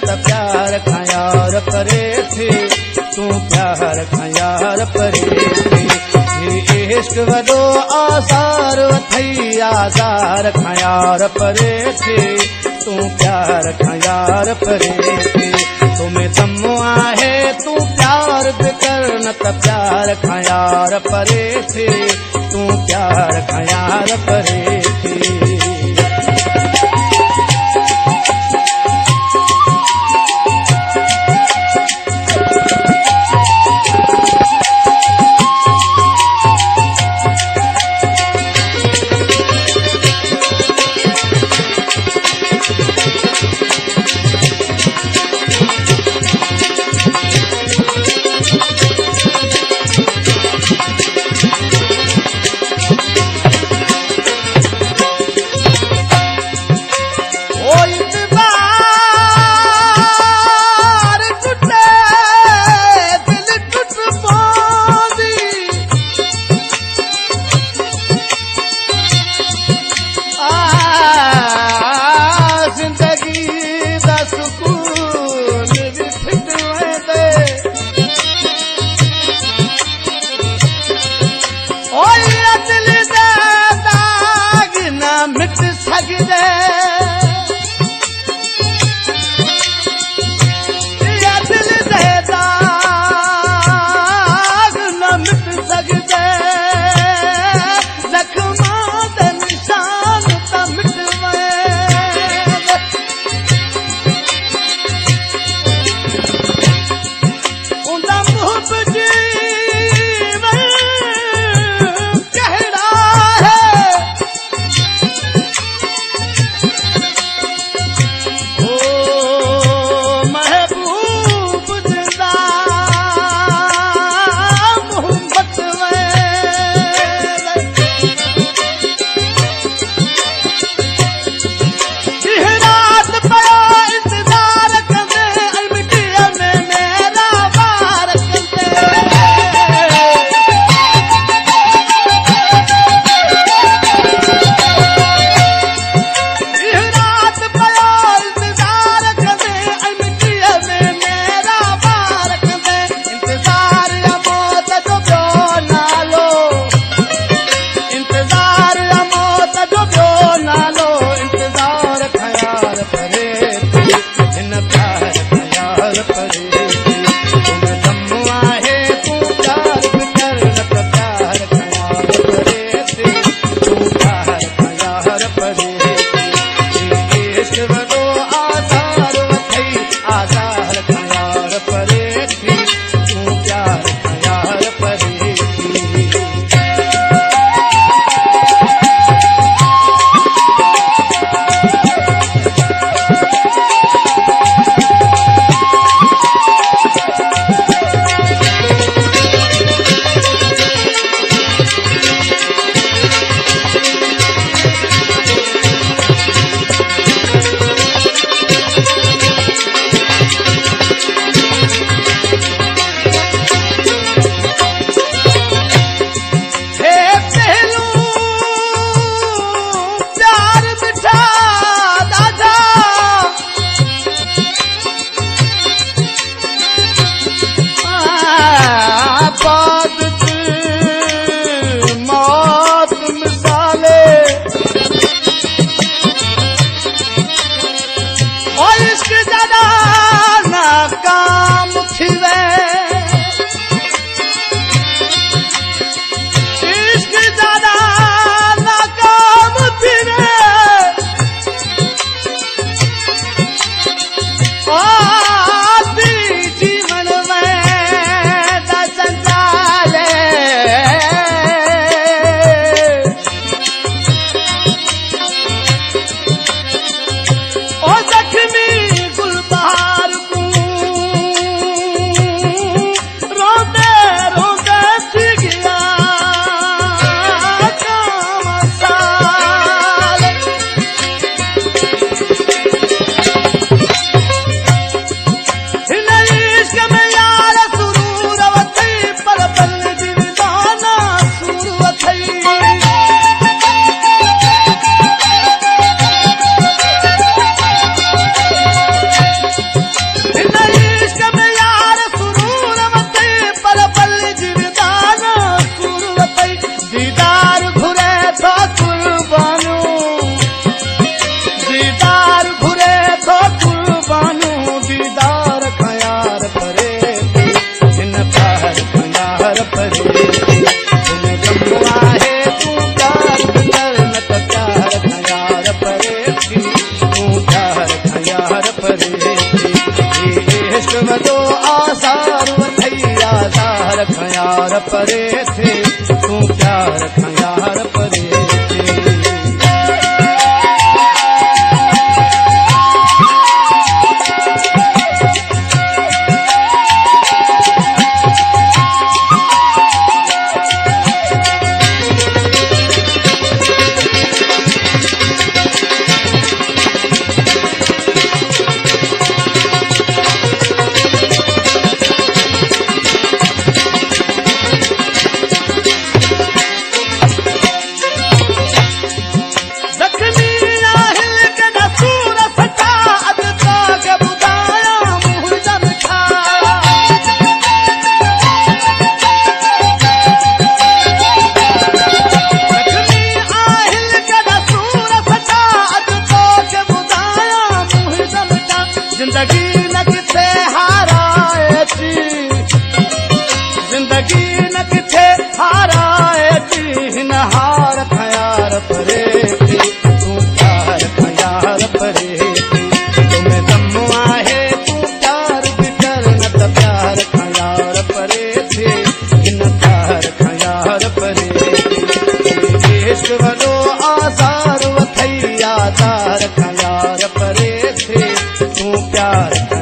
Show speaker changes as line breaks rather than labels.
त प्यार खयार परे थे तू प्यार खयार परे थे हे इश्क वडो आसार अथई आज़ार खयार परे थे तू प्यार खयार परे थे तुम्हें दमो आहे तू प्यार बि कर न त प्यार खयार परे थे तू प्यार खयार परे थे यार परे थी तू प्यार खां यार परे थी तुम्हें दम आहे तू प्यार बि कर न त प्यार खां यार परे थी इन प्यार खां यार परे थी इश्क वॾो आज़ार वथई आज़ार खां यार परे थी तू प्यार